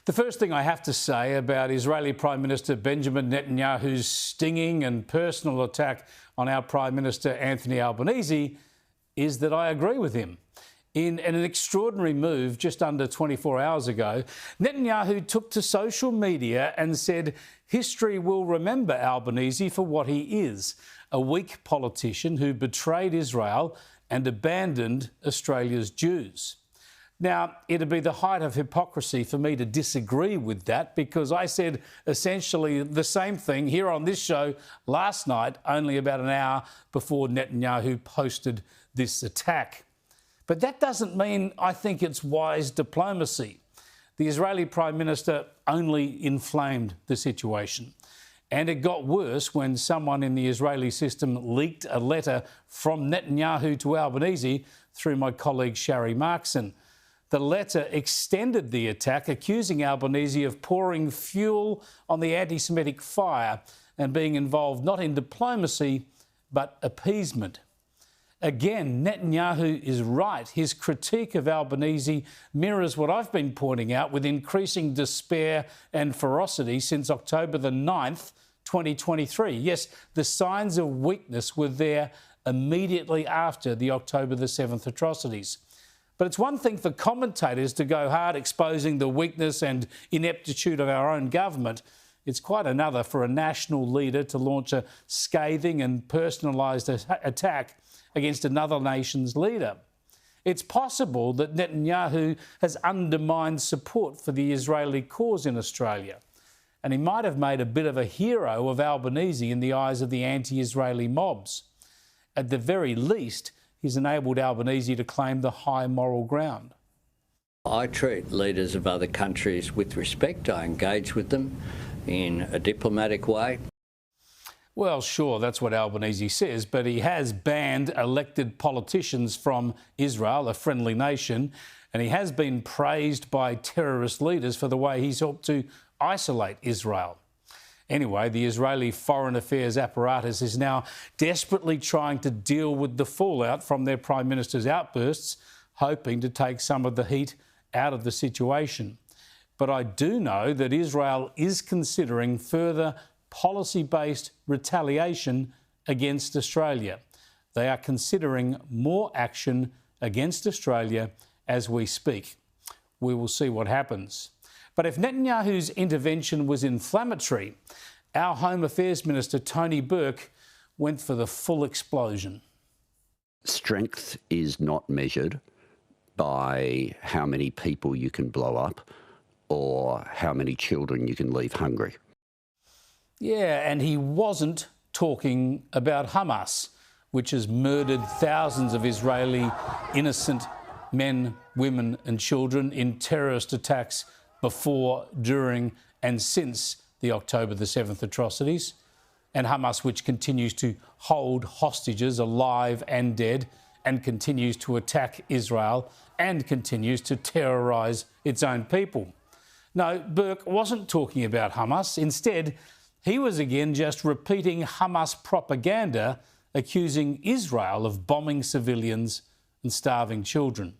The first thing I have to say about Israeli Prime Minister Benjamin Netanyahu's stinging and personal attack on our Prime Minister Anthony Albanese is that I agree with him. In an extraordinary move just under 24 hours ago, Netanyahu took to social media and said history will remember Albanese for what he is, a weak politician who betrayed Israel and abandoned Australia's Jews. Now, it'd be the height of hypocrisy for me to disagree with that, because I said essentially the same thing here on this show last night, only about an hour before Netanyahu posted this attack. But that doesn't mean I think it's wise diplomacy. The Israeli Prime Minister only inflamed the situation. And it got worse when someone in the Israeli system leaked a letter from Netanyahu to Albanese through my colleague Shari Markson. The letter extended the attack, accusing Albanese of pouring fuel on the anti-Semitic fire and being involved not in diplomacy, but appeasement. Again, Netanyahu is right. His critique of Albanese mirrors what I've been pointing out with increasing despair and ferocity since October the 9th, 2023. Yes, the signs of weakness were there immediately after the October the 7th atrocities. But it's one thing for commentators to go hard exposing the weakness and ineptitude of our own government. It's quite another for a national leader to launch a scathing and personalised attack against another nation's leader. It's possible that Netanyahu has undermined support for the Israeli cause in Australia, and he might have made a bit of a hero of Albanese in the eyes of the anti-Israeli mobs. At the very least, he's enabled Albanese to claim the high moral ground. I treat leaders of other countries with respect. I engage with them in a diplomatic way. Well, sure, that's what Albanese says, but he has banned elected politicians from Israel, a friendly nation, and he has been praised by terrorist leaders for the way he's helped to isolate Israel. Anyway, the Israeli foreign affairs apparatus is now desperately trying to deal with the fallout from their Prime Minister's outbursts, hoping to take some of the heat out of the situation. But I do know that Israel is considering further policy-based retaliation against Australia. They are considering more action against Australia as we speak. We will see what happens. But if Netanyahu's intervention was inflammatory, our Home Affairs Minister, Tony Burke, went for the full explosion. Strength is not measured by how many people you can blow up or how many children you can leave hungry. Yeah, and he wasn't talking about Hamas, which has murdered thousands of Israeli innocent men, women and children in terrorist attacks before, during and since the October the 7th atrocities, and Hamas, which continues to hold hostages alive and dead and continues to attack Israel and continues to terrorise its own people. No, Burke wasn't talking about Hamas. Instead, he was again just repeating Hamas propaganda, accusing Israel of bombing civilians and starving children.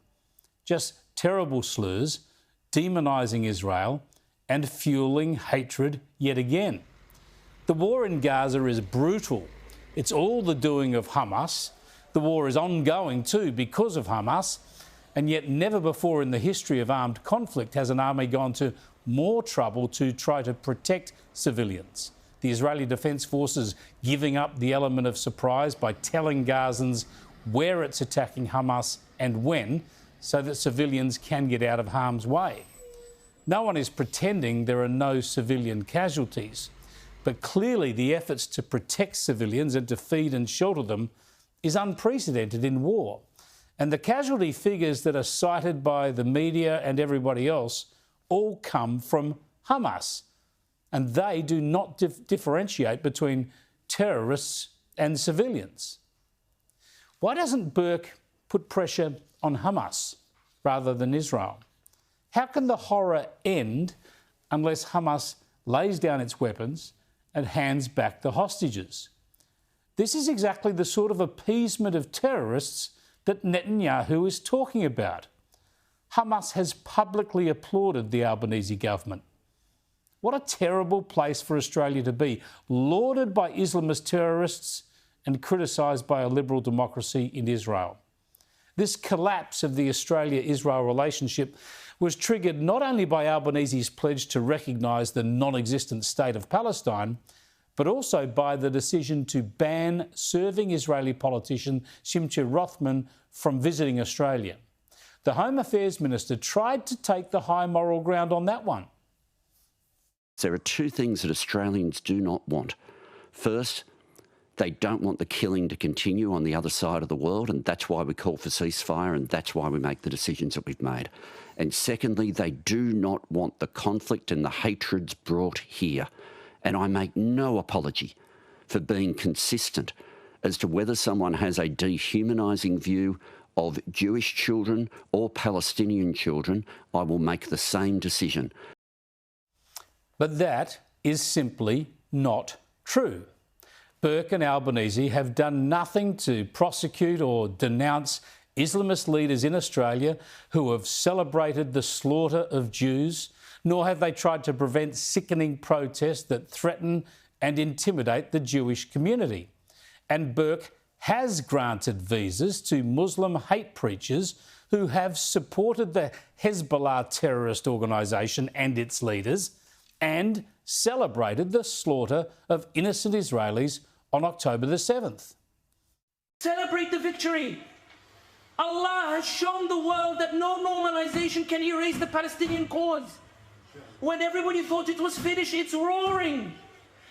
Just terrible slurs, demonising Israel and fuelling hatred yet again. The war in Gaza is brutal. It's all the doing of Hamas. The war is ongoing too because of Hamas, and yet never before in the history of armed conflict has an army gone to more trouble to try to protect civilians. The Israeli Defence Forces giving up the element of surprise by telling Gazans where it's attacking Hamas and when, so that civilians can get out of harm's way. No one is pretending there are no civilian casualties, but clearly the efforts to protect civilians and to feed and shelter them is unprecedented in war. And the casualty figures that are cited by the media and everybody else all come from Hamas. And they do not differentiate between terrorists and civilians. Why doesn't Burke put pressure on Hamas rather than Israel? How can the horror end unless Hamas lays down its weapons and hands back the hostages? This is exactly the sort of appeasement of terrorists that Netanyahu is talking about. Hamas has publicly applauded the Albanese government. What a terrible place for Australia to be, lauded by Islamist terrorists and criticised by a liberal democracy in Israel. This collapse of the Australia-Israel relationship was triggered not only by Albanese's pledge to recognise the non-existent state of Palestine, but also by the decision to ban serving Israeli politician Simcha Rothman from visiting Australia. The Home Affairs Minister tried to take the high moral ground on that one. There are two things that Australians do not want. First, they don't want the killing to continue on the other side of the world, and that's why we call for ceasefire, and that's why we make the decisions that we've made. And secondly, they do not want the conflict and the hatreds brought here. And I make no apology for being consistent as to whether someone has a dehumanising view of Jewish children or Palestinian children. I will make the same decision. But that is simply not true. Burke and Albanese have done nothing to prosecute or denounce Islamist leaders in Australia who have celebrated the slaughter of Jews, nor have they tried to prevent sickening protests that threaten and intimidate the Jewish community. And Burke has granted visas to Muslim hate preachers who have supported the Hezbollah terrorist organisation and its leaders and celebrated the slaughter of innocent Israelis on October the 7th. Celebrate the victory. Allah has shown the world that no normalization can erase the Palestinian cause. When everybody thought it was finished, it's roaring.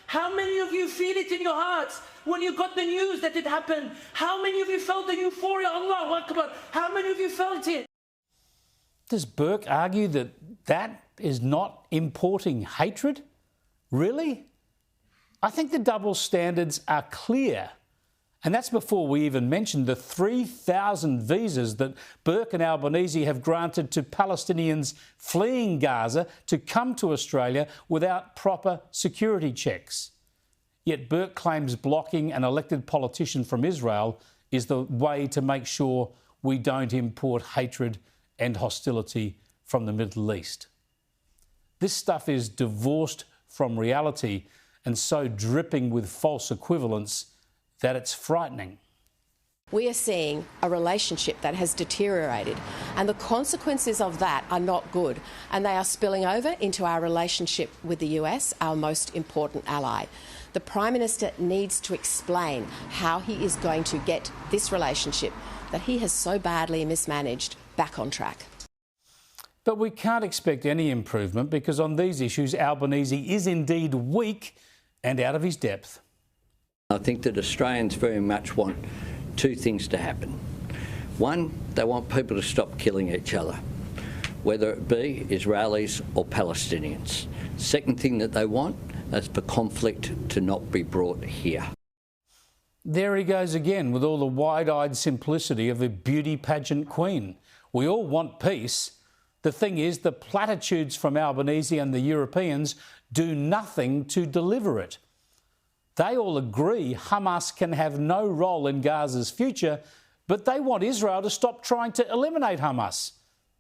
How many of you feel it in your hearts when you got the news that it happened? How many of you felt the euphoria? Allahu Akbar. How many of you felt it? Does Burke argue that that is not importing hatred? Really? I think the double standards are clear. And that's before we even mention the 3,000 visas that Burke and Albanese have granted to Palestinians fleeing Gaza to come to Australia without proper security checks. Yet Burke claims blocking an elected politician from Israel is the way to make sure we don't import hatred and hostility from the Middle East. This stuff is divorced from reality and so dripping with false equivalence that it's frightening. We are seeing a relationship that has deteriorated, and the consequences of that are not good, and they are spilling over into our relationship with the US, our most important ally. The Prime Minister needs to explain how he is going to get this relationship that he has so badly mismanaged back on track. But we can't expect any improvement because on these issues Albanese is indeed weak and out of his depth. I think that Australians very much want two things to happen. One, they want people to stop killing each other, whether it be Israelis or Palestinians. Second thing that they want is for conflict to not be brought here. There he goes again with all the wide-eyed simplicity of a beauty pageant queen. We all want peace. The thing is, the platitudes from Albanese and the Europeans do nothing to deliver it. They all agree Hamas can have no role in Gaza's future, but they want Israel to stop trying to eliminate Hamas,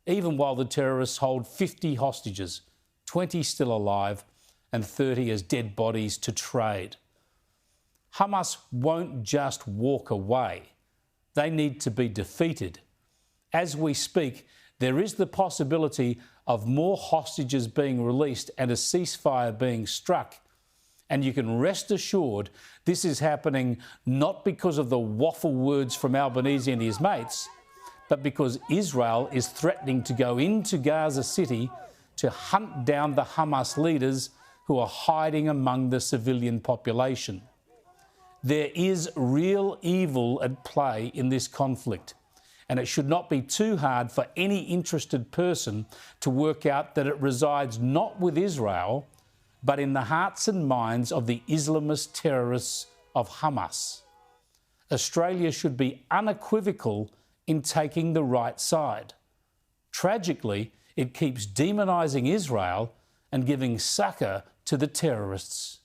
even while the terrorists hold 50 hostages, 20 still alive and 30 as dead bodies to trade. Hamas won't just walk away. They need to be defeated. As we speak, there is the possibility of more hostages being released and a ceasefire being struck. And you can rest assured this is happening not because of the waffle words from Albanese and his mates, but because Israel is threatening to go into Gaza City to hunt down the Hamas leaders who are hiding among the civilian population. There is real evil at play in this conflict, and it should not be too hard for any interested person to work out that it resides not with Israel, but in the hearts and minds of the Islamist terrorists of Hamas. Australia should be unequivocal in taking the right side. Tragically, it keeps demonising Israel and giving succour to the terrorists.